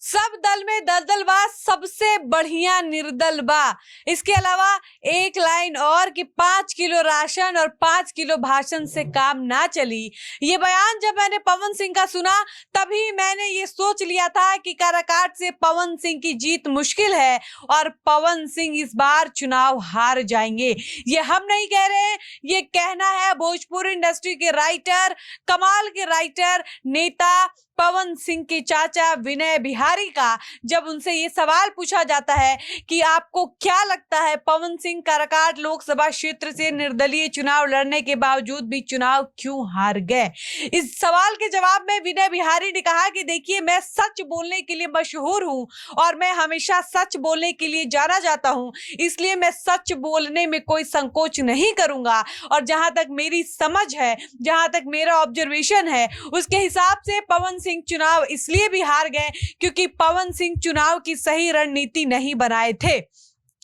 सब दल में दलदल बा, सबसे बढ़िया निर्दल बा। इसके अलावा एक लाइन और कि 5 किलो राशन और 5 किलो भाषण से काम ना चली। ये बयान जब मैंने पवन सिंह का सुना तभी मैंने ये सोच लिया था कि काराकाट से पवन सिंह की जीत मुश्किल है और पवन सिंह इस बार चुनाव हार जाएंगे। ये हम नहीं कह रहे हैं, ये कहना है भोजपुरी इंडस्ट्री के राइटर, कमाल के राइटर, नेता पवन सिंह के चाचा विनय बिहारी का। जब उनसे ये सवाल पूछा जाता है कि आपको क्या लगता है पवन सिंह काराकाट लोकसभा क्षेत्र से निर्दलीय चुनाव लड़ने के बावजूद भी चुनाव क्यों हार गए, इस सवाल के जवाब में विनय बिहारी ने कहा कि देखिए, मैं सच बोलने के लिए मशहूर हूं और मैं हमेशा सच बोलने के लिए जाना जाता हूं, इसलिए मैं सच बोलने में कोई संकोच नहीं करूंगा। और जहां तक मेरी समझ है, जहां तक मेरा ऑब्जर्वेशन है, उसके हिसाब से पवन सिंह चुनाव इसलिए भी हार गए क्योंकि पवन सिंह चुनाव की सही रणनीति नहीं बनाए थे।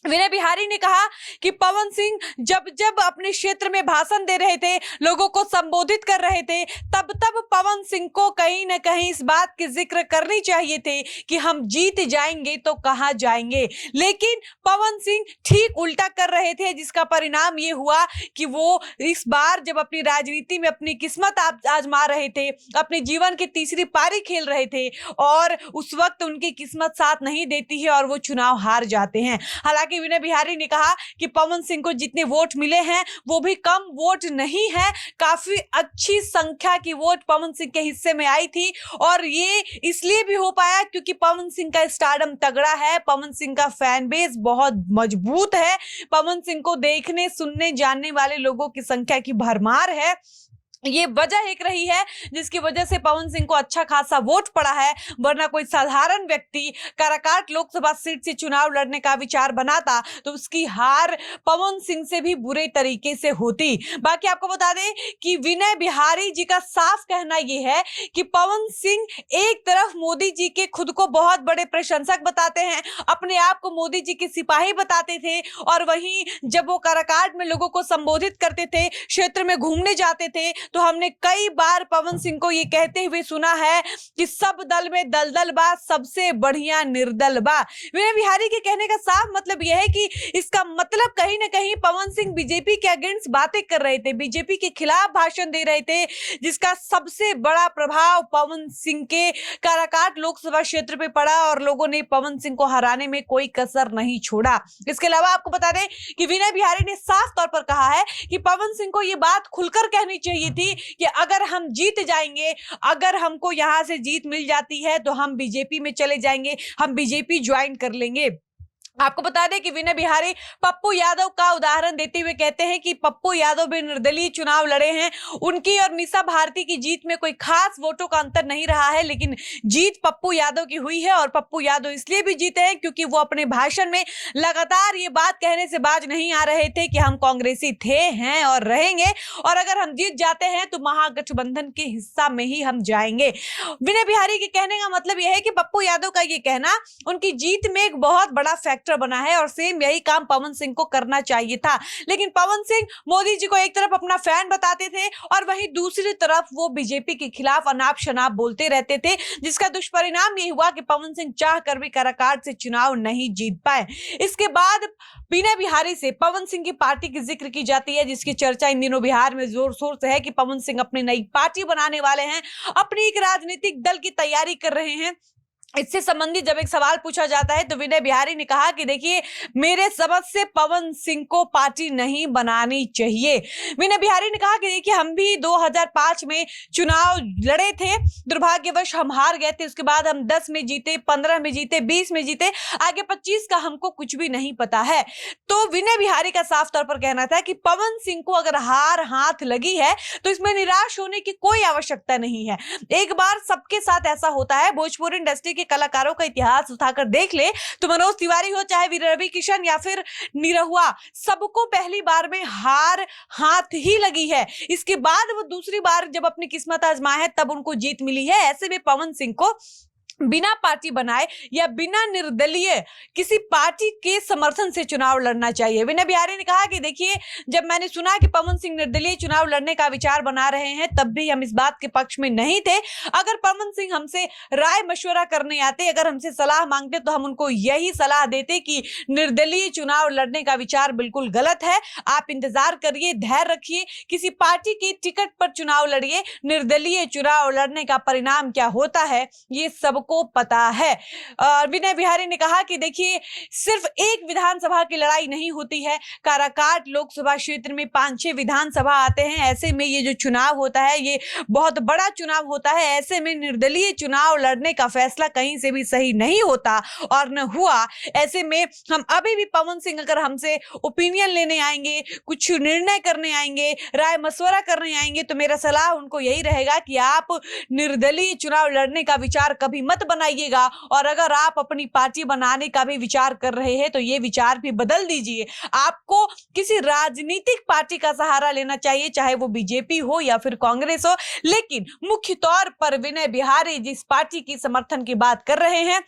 विनय बिहारी ने कहा कि पवन सिंह जब जब अपने क्षेत्र में भाषण दे रहे थे, लोगों को संबोधित कर रहे थे, तब तब पवन सिंह को कहीं ना कहीं इस बात की जिक्र करनी चाहिए थे कि हम जीत जाएंगे तो कहां जाएंगे। लेकिन पवन सिंह ठीक उल्टा कर रहे थे, जिसका परिणाम ये हुआ कि वो इस बार जब अपनी राजनीति में अपनी किस्मत आजमा रहे थे, अपने जीवन की तीसरी पारी खेल रहे थे और उस वक्त उनकी किस्मत साथ नहीं देती है और वो चुनाव हार जाते हैं। हालांकि विनय बिहारी ने कहा कि पवन सिंह को जितने वोट मिले हैं वो भी कम वोट नहीं है, काफी अच्छी संख्या की वोट पवन सिंह के हिस्से में आई थी और ये इसलिए भी हो पाया क्योंकि पवन सिंह का स्टारडम तगड़ा है, पवन सिंह का फैन बेस बहुत मजबूत है, पवन सिंह को देखने सुनने जानने वाले लोगों की संख्या की भरमार है। ये वजह एक रही है जिसकी वजह से पवन सिंह को अच्छा खासा वोट पड़ा है, वरना कोई साधारण व्यक्ति काराकाट लोकसभा सीट से चुनाव लड़ने का विचार बनाता तो उसकी हार पवन सिंह से भी बुरे तरीके से होती। बाकी आपको बता दें कि विनय बिहारी जी का साफ कहना यह है कि पवन सिंह एक तरफ मोदी जी के खुद को बहुत बड़े प्रशंसक बताते हैं, अपने आप को मोदी जी के सिपाही बताते थे, और वहीं जब वो काराकाट में लोगों को संबोधित करते थे, क्षेत्र में घूमने जाते थे, तो हमने कई बार पवन सिंह को ये कहते हुए सुना है कि सब दल में दलदल बा, सबसे बढ़िया निर्दल बा। विनय बिहारी के कहने का साफ मतलब यह है कि इसका मतलब कहीं ना कहीं पवन सिंह बीजेपी के अगेंस्ट बातें कर रहे थे, बीजेपी के खिलाफ भाषण दे रहे थे, जिसका सबसे बड़ा प्रभाव पवन सिंह के काराकाट लोकसभा क्षेत्र पे पड़ा और लोगों ने पवन सिंह को हराने में कोई कसर नहीं छोड़ा। इसके अलावा आपको बता दें कि विनय बिहारी ने साफ तौर पर कहा है कि पवन सिंह को यह बात खुलकर कहनी चाहिए थी कि अगर हम जीत जाएंगे, अगर हमको यहां से जीत मिल जाती है तो हम बीजेपी में चले जाएंगे, हम बीजेपी ज्वाइन कर लेंगे। आपको बता दें कि विनय बिहारी पप्पू यादव का उदाहरण देते हुए कहते हैं कि पप्पू यादव भी निर्दलीय चुनाव लड़े हैं, उनकी और निशा भारती की जीत में कोई खास वोटों का अंतर नहीं रहा है, लेकिन जीत पप्पू यादव की हुई है और पप्पू यादव इसलिए भी जीते हैं क्योंकि वो अपने भाषण में लगातार ये बात कहने से बाज नहीं आ रहे थे कि हम कांग्रेसी थे, हैं और रहेंगे, और अगर हम जीत जाते हैं तो महागठबंधन के हिस्सा में ही हम जाएंगे। विनय बिहारी के कहने का मतलब यह है कि पप्पू यादव का ये कहना उनकी जीत में एक बहुत बड़ा फैक्टर बना है और सेम यही काम पवन सिंह को करना चाहिए था। लेकिन पवन सिंह मोदी जी को एक तरफ अपना फैन बताते थे और वहीं दूसरी तरफ वो बीजेपी के खिलाफ अनाप शनाप बोलते रहते थे, जिसका दुष्परिणाम ये हुआ कि पवन सिंह चाह कर भी काराकाट से चुनाव नहीं जीत पाए। इसके बाद विनय बिहारी से पवन सिंह की पार्टी की जिक्र की जाती है, जिसकी चर्चा इन दिनों बिहार में जोर शोर से है कि पवन सिंह अपनी नई पार्टी बनाने वाले हैं, अपनी एक राजनीतिक दल की तैयारी कर रहे हैं। इससे संबंधित जब एक सवाल पूछा जाता है तो विनय बिहारी ने कहा कि देखिए, मेरे समझ से पवन सिंह को पार्टी नहीं बनानी चाहिए। विनय बिहारी ने कहा कि देखिए, हम भी 2005 में चुनाव लड़े थे, दुर्भाग्यवश हम हार गए थे, उसके बाद हम 10 में जीते, 15 में जीते, 20 में जीते, आगे 25 का हमको कुछ भी नहीं पता है। तो विनय बिहारी का साफ तौर पर कहना था कि पवन सिंह को अगर हार हाथ लगी है तो इसमें निराश होने की कोई आवश्यकता नहीं है। एक बार सबके साथ ऐसा होता है, भोजपुरी इंडस्ट्री कलाकारों का इतिहास उठाकर देख ले तो मनोज तिवारी हो, चाहे वीर रवि किशन या फिर निरहुआ, सबको पहली बार में हार हाथ ही लगी है। इसके बाद वो दूसरी बार जब अपनी किस्मत आजमाए है तब उनको जीत मिली है। ऐसे में पवन सिंह को बिना पार्टी बनाए या बिना निर्दलीय किसी पार्टी के समर्थन से चुनाव लड़ना चाहिए। विनय बिहारी ने कहा कि देखिए, जब मैंने सुना कि पवन सिंह निर्दलीय चुनाव लड़ने का विचार बना रहे हैं, तब भी हम इस बात के पक्ष में नहीं थे। अगर पवन सिंह हमसे राय मशवरा करने आते, अगर हमसे सलाह मांगते, तो हम उनको यही सलाह देते कि निर्दलीय चुनाव लड़ने का विचार बिल्कुल गलत है। आप इंतजार करिए, धैर्य रखिए, किसी पार्टी की टिकट पर चुनाव लड़िए। निर्दलीय चुनाव लड़ने का परिणाम क्या होता है, ये सबको पता है। विनय बिहारी ने कहा कि देखिए, सिर्फ एक विधानसभा की लड़ाई नहीं होती है। काराकाट लोकसभा क्षेत्र में 5-6 विधानसभा आते हैं। ऐसे में ये जो चुनाव होता है, ये बहुत बड़ा चुनाव होता है। ऐसे में निर्दलीय चुनाव लड़ने का फैसला कहीं से भी सही नहीं होता और न हुआ। ऐसे में हम अभी भी पवन सिंह अगर हमसे ओपिनियन लेने आएंगे, कुछ निर्णय करने आएंगे, राय मशवरा करने आएंगे, तो मेरा सलाह उनको यही रहेगा कि आप निर्दलीय चुनाव लड़ने का विचार कभी मत बनाइएगा। और अगर आप अपनी पार्टी बनाने का भी विचार कर रहे हैं, तो ये विचार भी बदल दीजिए। आपको किसी राजनीतिक पार्टी का सहारा लेना चाहिए, चाहे वो बीजेपी हो या फिर कांग्रेस हो। लेकिन मुख्य तौर पर विनय बिहारी जिस पार्टी की समर्थन की बात कर रहे हैं,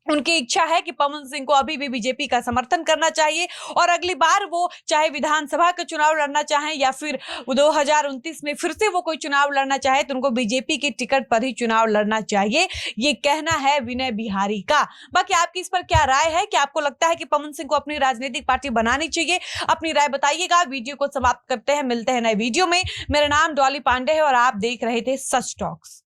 उनकी इच्छा है कि पवन सिंह को अभी भी बीजेपी का समर्थन करना चाहिए। और अगली बार वो चाहे विधानसभा का चुनाव लड़ना चाहें या फिर 2029 में फिर से वो कोई चुनाव लड़ना चाहे, तो उनको बीजेपी की टिकट पर ही चुनाव लड़ना चाहिए। ये कहना है विनय बिहारी का। बाकी आपकी इस पर क्या राय है? क्या आपको लगता है कि पवन सिंह को अपनी राजनीतिक पार्टी बनानी चाहिए? अपनी राय बताइएगा। वीडियो को समाप्त करते हैं, मिलते हैं नए वीडियो में। मेरा नाम डॉली पांडे है और आप देख रहे थे सच टॉक्स।